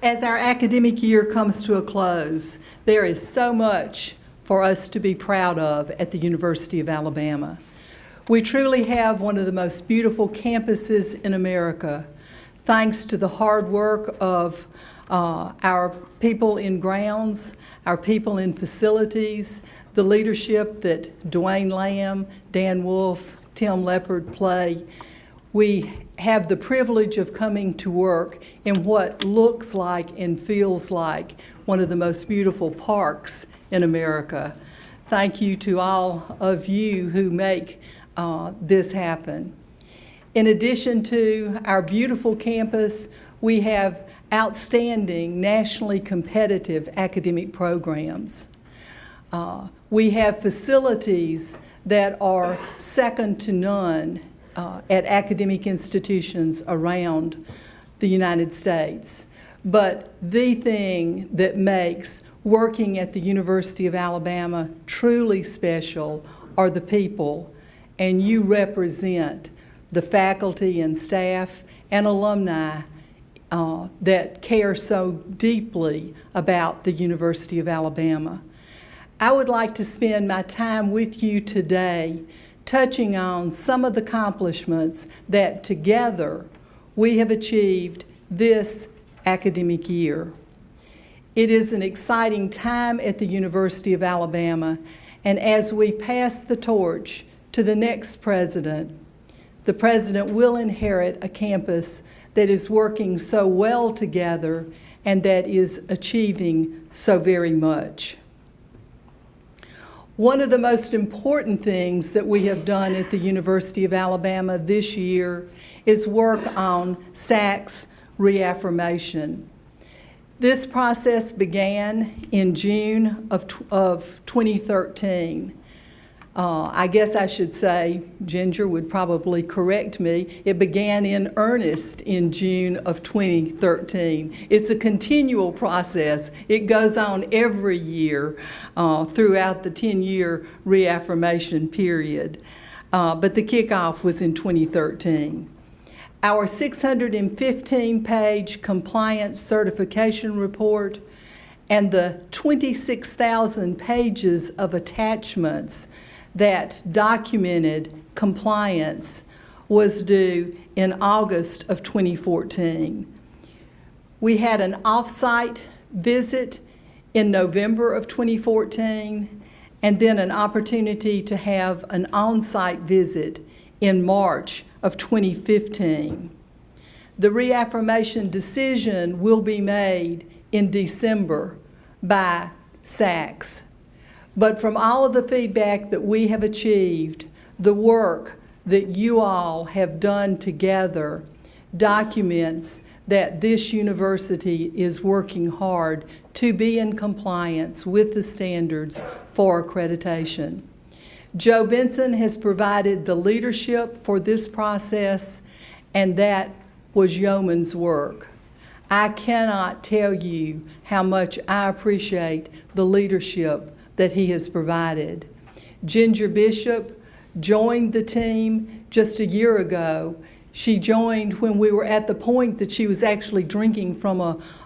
As our academic year comes to a close, there is so much for us to be proud of at the University of Alabama. We truly have one of the most beautiful campuses in America, thanks to the hard work of our people in grounds, our people in facilities, the leadership that Dwayne Lamb, Dan Wolf, Tim Leopard play. We have the privilege of coming to work in what looks like and feels like one of the most beautiful parks in America. Thank you to all of you who make this happen. In addition to our beautiful campus, we have outstanding, nationally competitive academic programs. We have facilities that are second to none at academic institutions around the United States. But the thing that makes working at the University of Alabama truly special are the people, and you represent the faculty and staff and alumni that care so deeply about the University of Alabama. I would like to spend my time with you today touching on some of the accomplishments that together we have achieved this academic year. It is an exciting time at the University of Alabama, and as we pass the torch to the next president, the president will inherit a campus that is working so well together and that is achieving so very much. One of the most important things that we have done at the University of Alabama this year is work on SAC's reaffirmation. This process began in June of 2013. I guess I should say, Ginger would probably correct me, it began in earnest in June of 2013. It's a continual process. It goes on every year throughout the 10-year reaffirmation period. But the kickoff was in 2013. Our 615-page compliance certification report and the 26,000 pages of attachments that documented compliance was due in August of 2014. We had an off-site visit in November of 2014, and then an opportunity to have an on-site visit in March of 2015. The reaffirmation decision will be made in December by SACS. But from all of the feedback that we have achieved, the work that you all have done together documents that this university is working hard to be in compliance with the standards for accreditation. Joe Benson has provided the leadership for this process, and that was yeoman's work. I cannot tell you how much I appreciate the leadership that he has provided. Ginger Bishop joined the team just a year ago. She joined when we were at the point that she was actually drinking from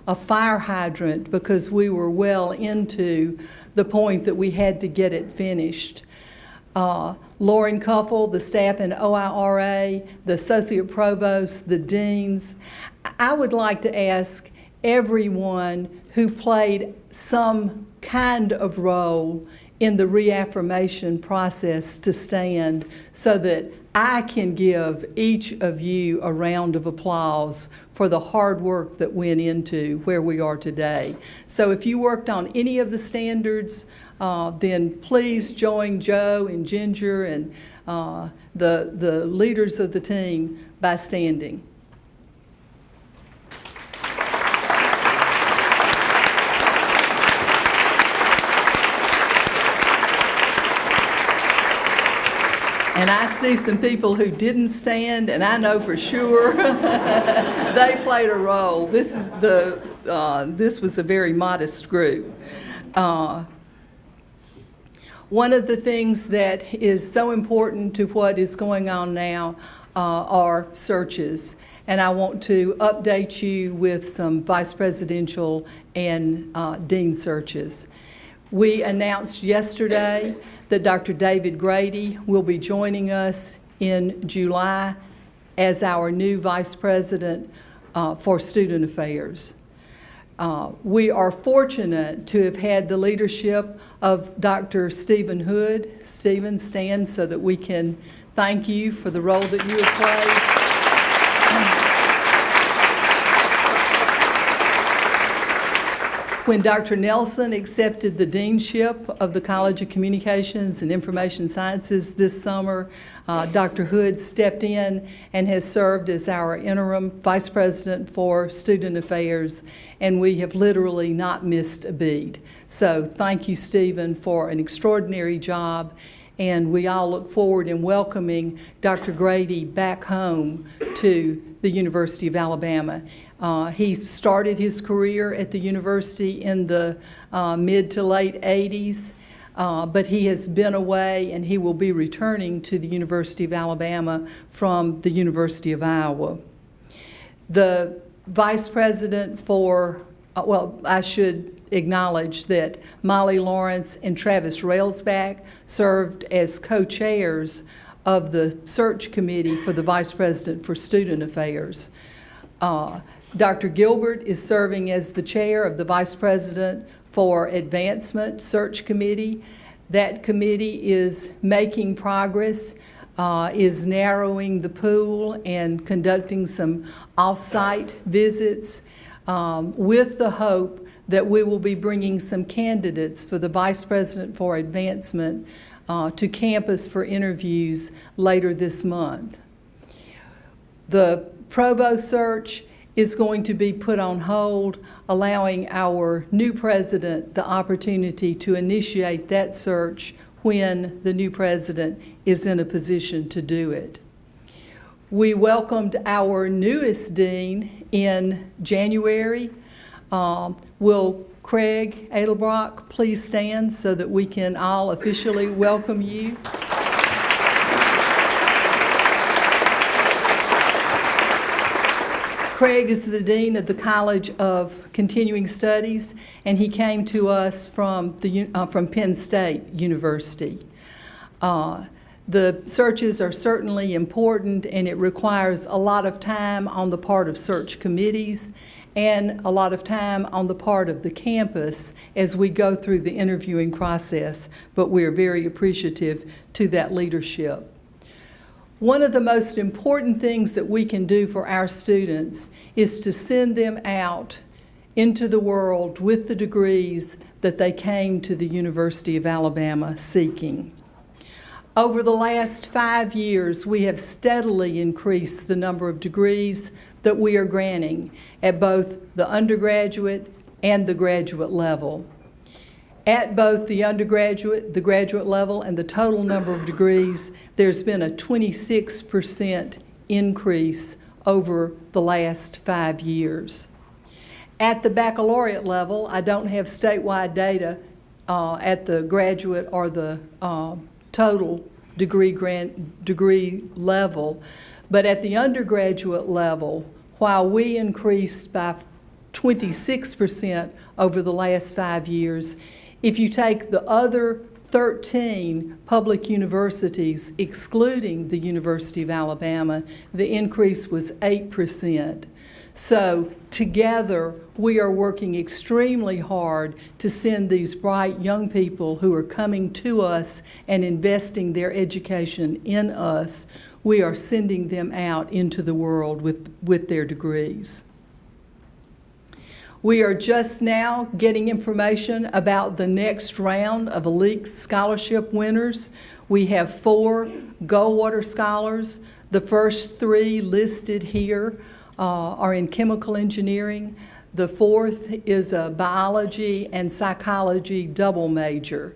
a fire hydrant because we were well into the point that we had to get it finished. Lauren Cuffle, the staff in OIRA, the associate provost, the deans. I would like to ask everyone who played some kind of role in the reaffirmation process to stand so that I can give each of you a round of applause for the hard work that went into where we are today. So if you worked on any of the standards, then please join Joe and Ginger and the leaders of the team by standing. And I see some people who didn't stand, and I know for sure they played a role. This was a very modest group. One of the things that is so important to what is going on now are searches. and I want to update you with some vice presidential and dean searches. We announced yesterday that Dr. David Grady will be joining us in July as our new vice president for student affairs. We are fortunate to have had the leadership of Dr. Stephen Hood. Stephen, stand so that we can thank you for the role that you have played. When Dr. Nelson accepted the deanship of the College of Communications and Information Sciences this summer, Dr. Hood stepped in and has served as our interim vice president for student affairs, and we have literally not missed a beat. So thank you, Stephen, for an extraordinary job, and we all look forward in welcoming Dr. Grady back home to the University of Alabama. He started his career at the university in the mid to late 80s, but he has been away and he will be returning to the University of Alabama from the University of Iowa. The vice president for, well, I should acknowledge that Molly Lawrence and Travis Railsback served as co-chairs of the search committee for the vice president for student affairs. Dr. Gilbert is serving as the chair of the Vice President for Advancement Search Committee. That committee is making progress, is narrowing the pool and conducting some off-site visits with the hope that we will be bringing some candidates for the Vice President for Advancement to campus for interviews later this month. The provost search is going to be put on hold, allowing our new president the opportunity to initiate that search when the new president is in a position to do it. We welcomed our newest dean in January. Will Craig Edelbrock please stand so that we can all officially welcome you? Craig is the Dean of the College of Continuing Studies, and he came to us from Penn State University. The searches are certainly important, and it requires a lot of time on the part of search committees and a lot of time on the part of the campus as we go through the interviewing process, but we are very appreciative to that leadership. One of the most important things that we can do for our students is to send them out into the world with the degrees that they came to the University of Alabama seeking. Over the last 5 years, we have steadily increased the number of degrees that we are granting at both the undergraduate and the graduate level. At both the undergraduate, the graduate level, and the total number of degrees, there's been a 26% increase over the last 5 years. At the baccalaureate level, I don't have statewide data at the graduate or the total degree level, but at the undergraduate level, while we increased by 26% over the last 5 years, if you take the other 13 public universities, excluding the University of Alabama, the increase was 8%. So together, we are working extremely hard to send these bright young people who are coming to us and investing their education in us. We are sending them out into the world with their degrees. We are just now getting information about the next round of elite scholarship winners. We have 4 Goldwater scholars. The first 3 listed here are in chemical engineering. The 4th is a biology and psychology double major.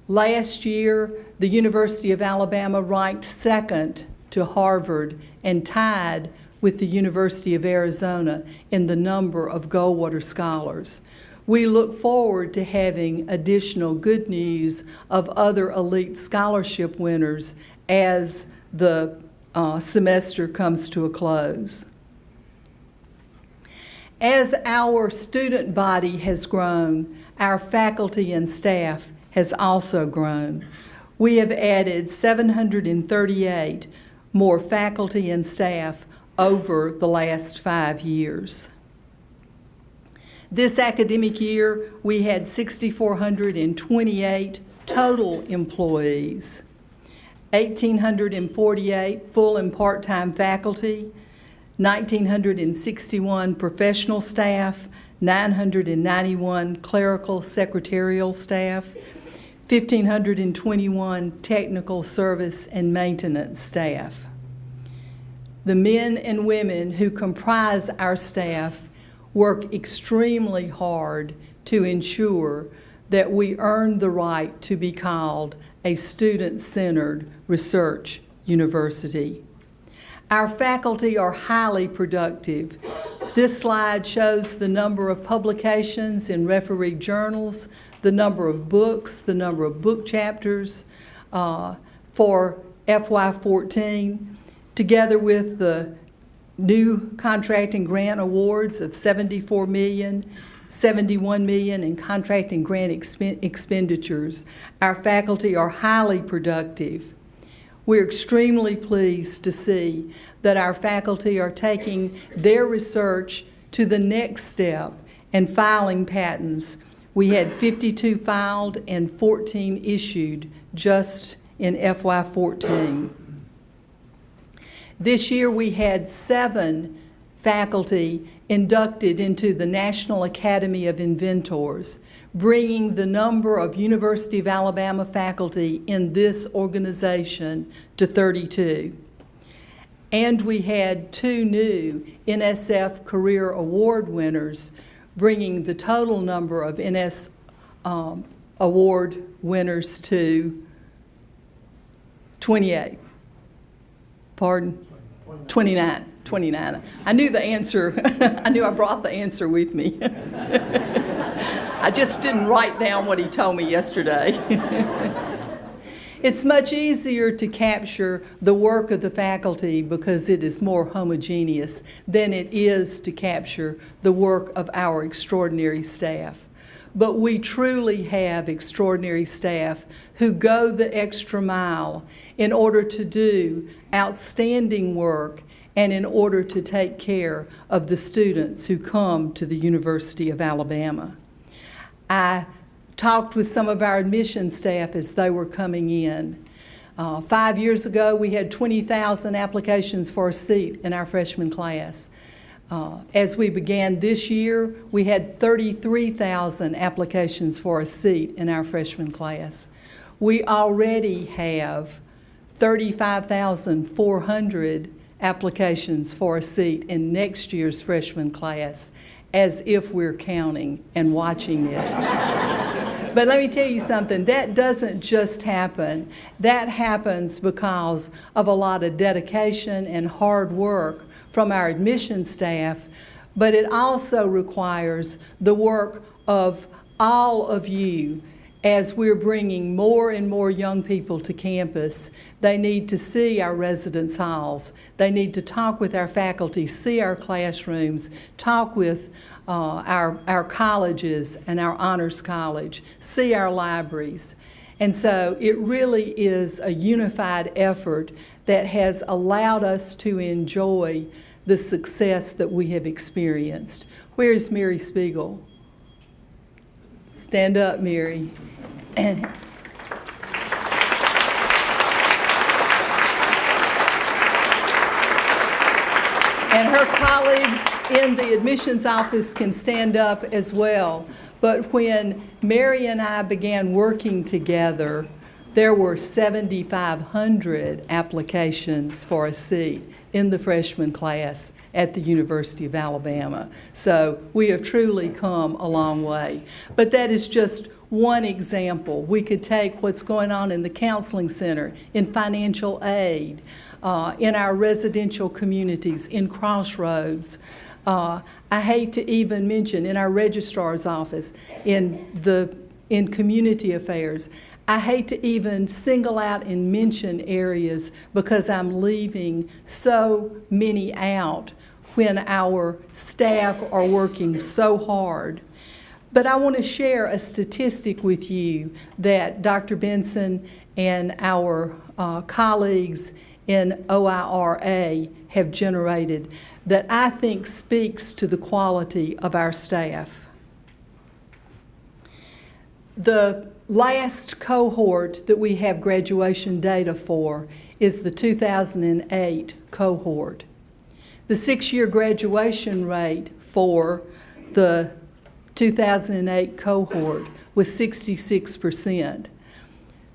Last year, the University of Alabama ranked 2nd to Harvard and tied with the University of Arizona in the number of Goldwater scholars. We look forward to having additional good news of other elite scholarship winners as the semester comes to a close. As our student body has grown, our faculty and staff has also grown. We have added 738 more faculty and staff over the last 5 years. This academic year, we had 6,428 total employees, 1,848 full and part-time faculty, 1,961 professional staff, 991 clerical secretarial staff, 1,521 technical service and maintenance staff. The men and women who comprise our staff work extremely hard to ensure that we earn the right to be called a student-centered research university. Our faculty are highly productive. This slide shows the number of publications in refereed journals, the number of books, the number of book chapters for FY14, together with the new contract and grant awards of $74 million, $71 million in contract and grant expenditures. Our faculty are highly productive. We're extremely pleased to see that our faculty are taking their research to the next step and filing patents. We had 52 filed and 14 issued just in FY14. This year we had 7 faculty inducted into the National Academy of Inventors, bringing the number of University of Alabama faculty in this organization to 32. And we had 2 new NSF Career Award winners, bringing the total number of NS Award winners to 28. Pardon? 29. 29. I knew the answer. I knew I brought the answer with me. I just didn't write down what he told me yesterday. It's much easier to capture the work of the faculty because it is more homogeneous than it is to capture the work of our extraordinary staff. But we truly have extraordinary staff who go the extra mile in order to do outstanding work and in order to take care of the students who come to the University of Alabama. I talked with some of our admissions staff as they were coming in. 5 years ago, we had 20,000 applications for a seat in our freshman class. As we began this year, we had 33,000 applications for a seat in our freshman class. We already have 35,400 applications for a seat in next year's freshman class, as if we're counting and watching it. But let me tell you something, that doesn't just happen. That happens because of a lot of dedication and hard work from our admissions staff, but it also requires the work of all of you. As we're bringing more and more young people to campus, they need to see our residence halls. They need to talk with our faculty, see our classrooms, talk with our colleges and our honors college, see our libraries. And so it really is a unified effort that has allowed us to enjoy the success that we have experienced. Where's Mary Spiegel? Stand up, Mary. And her colleagues in the admissions office can stand up as well. But when Mary and I began working together, there were 7,500 applications for a seat in the freshman class at the University of Alabama. So we have truly come a long way. But that is just one example. We could take what's going on in the counseling center, in financial aid, in our residential communities, in Crossroads. I hate to even mention in our registrar's office, in community affairs. I hate to even single out and mention areas because I'm leaving so many out when our staff are working so hard. But I want to share a statistic with you that Dr. Benson and our colleagues in OIRA have generated that I think speaks to the quality of our staff. The last cohort that we have graduation data for is the 2008 cohort. The 6-year graduation rate for the 2008 cohort was 66%.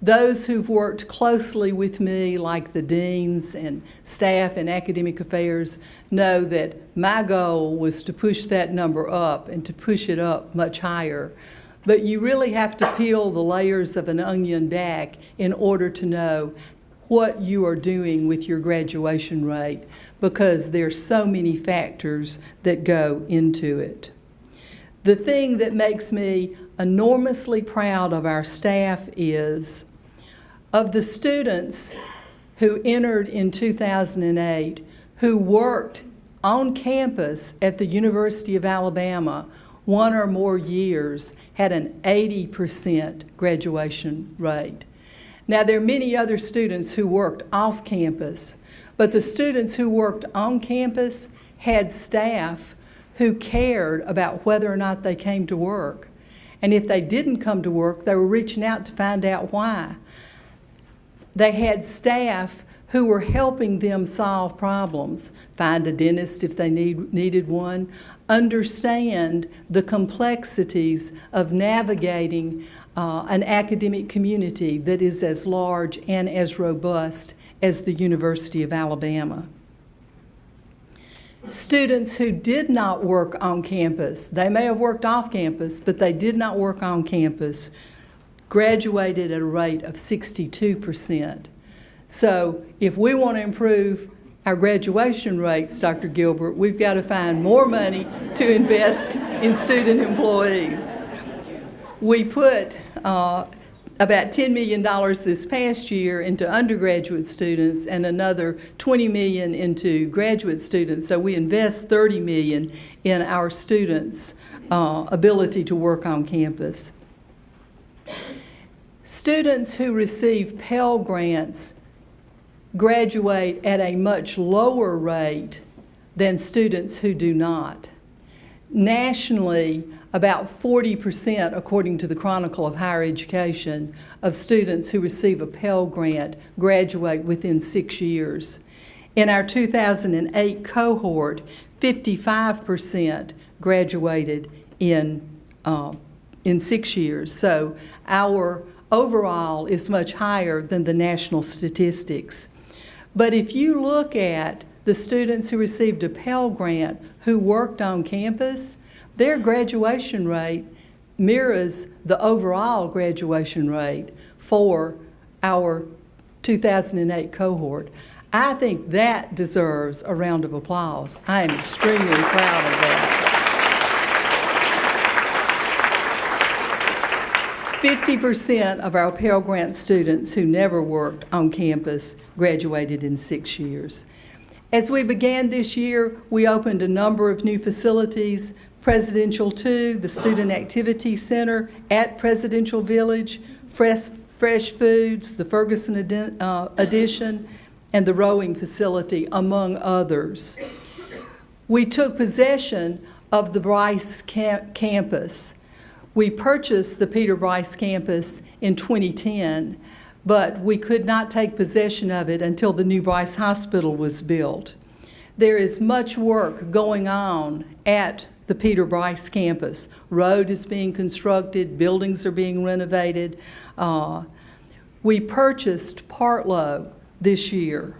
Those who've worked closely with me, like the deans and staff and academic affairs, know that my goal was to push that number up and to push it up much higher. But you really have to peel the layers of an onion back in order to know what you are doing with your graduation rate, because there's so many factors that go into it. The thing that makes me enormously proud of our staff is, of the students who entered in 2008 who worked on campus at the University of Alabama 1 or more years, had an 80% graduation rate. Now, there are many other students who worked off campus, but the students who worked on campus had staff who cared about whether or not they came to work. And if they didn't come to work, they were reaching out to find out why. They had staff who were helping them solve problems, find a dentist if they needed one, understand the complexities of navigating an academic community that is as large and as robust as the University of Alabama. Students who did not work on campus, they may have worked off campus, but they did not work on campus, graduated at a rate of 62%. So if we want to improve our graduation rates, Dr. Gilbert, we've got to find more money to invest in student employees. We put about $10 million this past year into undergraduate students and another $20 million into graduate students. So we invest $30 million in our students' ability to work on campus. Students who receive Pell Grants graduate at a much lower rate than students who do not. Nationally, about 40%, according to the Chronicle of Higher Education, of students who receive a Pell Grant graduate within 6 years. In our 2008 cohort, 55% graduated in 6 years. So our overall is much higher than the national statistics. But if you look at the students who received a Pell Grant who worked on campus, their graduation rate mirrors the overall graduation rate for our 2008 cohort. I think that deserves a round of applause. I am extremely proud of that. 50% of our Pell Grant students who never worked on campus graduated in 6 years. As we began this year, we opened a number of new facilities: Presidential 2, the Student Activity Center at Presidential Village, Fresh Foods, the Ferguson Addition, and the rowing facility, among others. We took possession of the Bryce campus. We purchased the Peter Bryce campus in 2010, but we could not take possession of it until the new Bryce Hospital was built. There is much work going on at the Peter Bryce campus. Road is being constructed, buildings are being renovated. We purchased Partlow this year.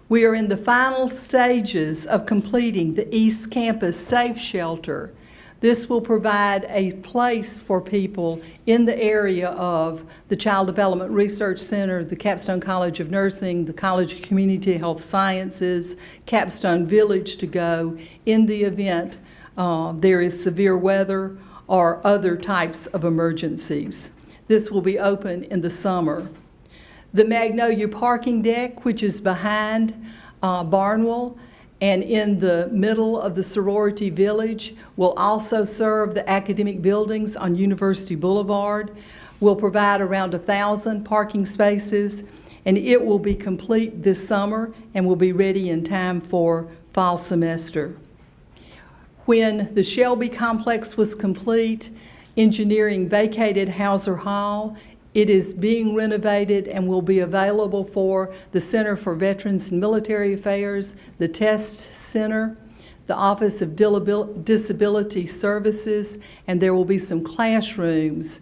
We are in the final stages of completing the East Campus Safe Shelter. This will provide a place for people in the area of the Child Development Research Center, the Capstone College of Nursing, the College of Community Health Sciences, Capstone Village to go in the event there is severe weather or other types of emergencies. This will be open in the summer. The Magnolia parking deck, which is behind Barnwell, and in the middle of the sorority village. Will also serve the academic buildings on University Boulevard. Will provide around 1,000 parking spaces, and it will be complete this summer and will be ready in time for fall semester. When the Shelby complex was complete, engineering vacated Hauser Hall. It is being renovated and will be available for the Center for Veterans and Military Affairs, the Test Center, the Office of Disability Services, and there will be some classrooms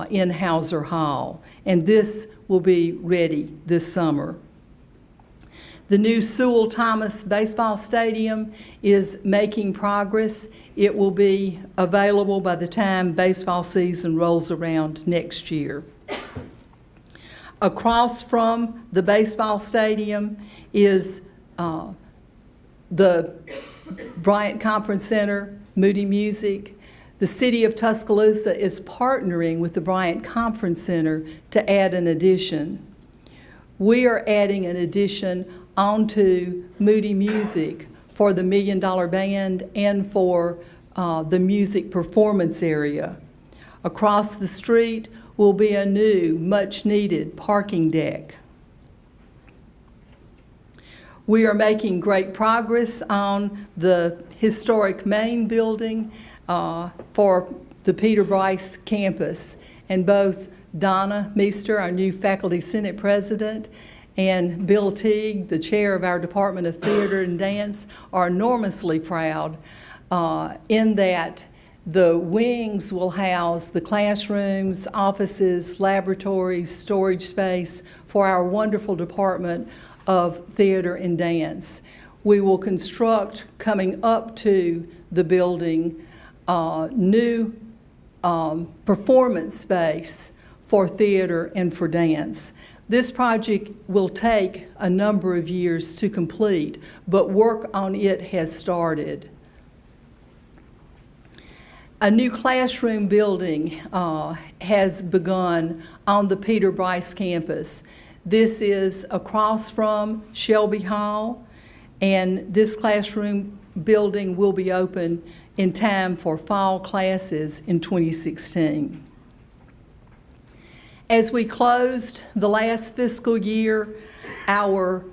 in Hauser Hall. And this will be ready this summer. The new Sewell Thomas Baseball Stadium is making progress. It will be available by the time baseball season rolls around next year. Across from the baseball stadium is the Bryant Conference Center, Moody Music. The City of Tuscaloosa is partnering with the Bryant Conference Center to add an addition. We are adding an addition onto Moody Music for the $1 Million Band and for the music performance area. Across the street will be a new, much-needed parking deck. We are making great progress on the historic main building for the Peter Bryce campus, and both Donna Meester, our new Faculty Senate President, and Bill Teague, the chair of our Department of Theater and Dance, are enormously proud in that the wings will house the classrooms, offices, laboratories, storage space for our wonderful Department of Theater and Dance. We will construct, coming up to the building, new performance space for theater and for dance. This project will take a number of years to complete, but work on it has started. A new classroom building has begun on the Peter Bryce campus. This is across from Shelby Hall, and this classroom building will be open in time for fall classes in 2016. As we closed the last fiscal year, our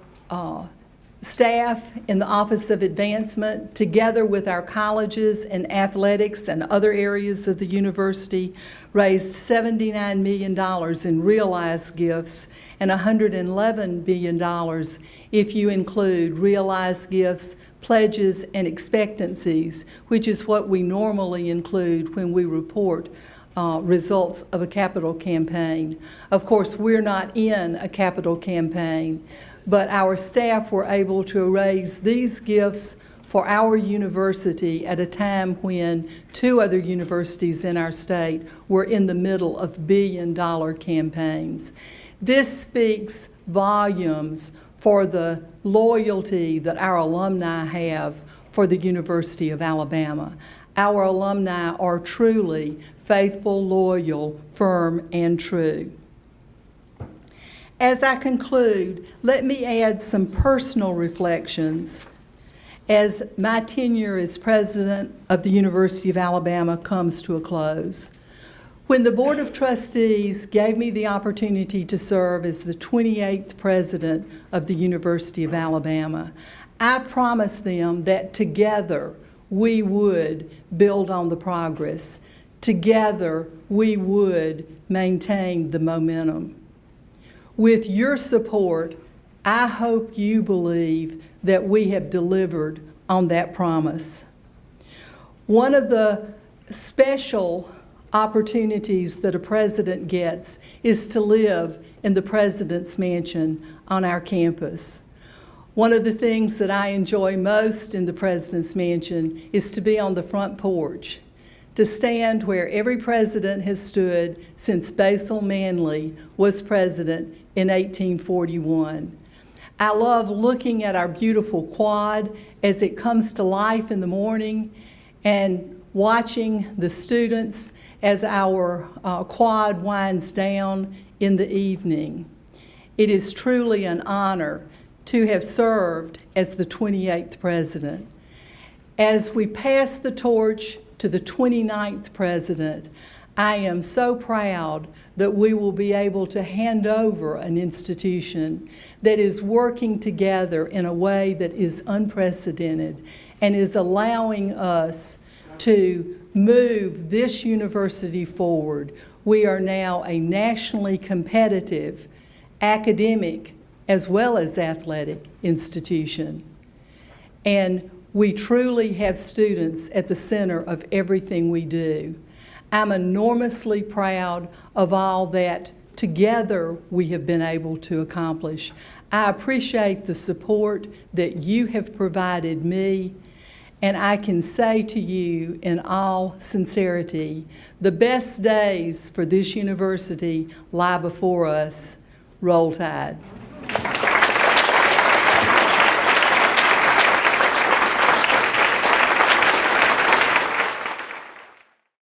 staff in the Office of Advancement, together with our colleges and athletics and other areas of the university, raised $79 million in realized gifts and $111 billion if you include realized gifts, pledges, and expectancies, which is what we normally include when we report results of a capital campaign. Of course, we're not in a capital campaign, but our staff were able to raise these gifts for our university at a time when two other universities in our state were in the middle of billion-dollar campaigns. This speaks volumes for the loyalty that our alumni have for the University of Alabama. Our alumni are truly faithful, loyal, firm, and true. As I conclude, let me add some personal reflections as my tenure as president of the University of Alabama comes to a close. When the Board of Trustees gave me the opportunity to serve as the 28th president of the University of Alabama, I promised them that together we would build on the progress. Together we would maintain the momentum. With your support, I hope you believe that we have delivered on that promise. One of the special opportunities that a president gets is to live in the President's Mansion on our campus. One of the things that I enjoy most in the President's Mansion is to be on the front porch, to stand where every president has stood since Basil Manley was president in 1841. I love looking at our beautiful quad as it comes to life in the morning and watching the students as our quad winds down in the evening. It is truly an honor to have served as the 28th president. As we pass the torch to the 29th president, I am so proud that we will be able to hand over an institution that is working together in a way that is unprecedented and is allowing us to move this university forward. We are now a nationally competitive academic as well as athletic institution. And we truly have students at the center of everything we do. I'm enormously proud of all that together we have been able to accomplish. I appreciate the support that you have provided me, and I can say to you in all sincerity, the best days for this university lie before us. Roll Tide.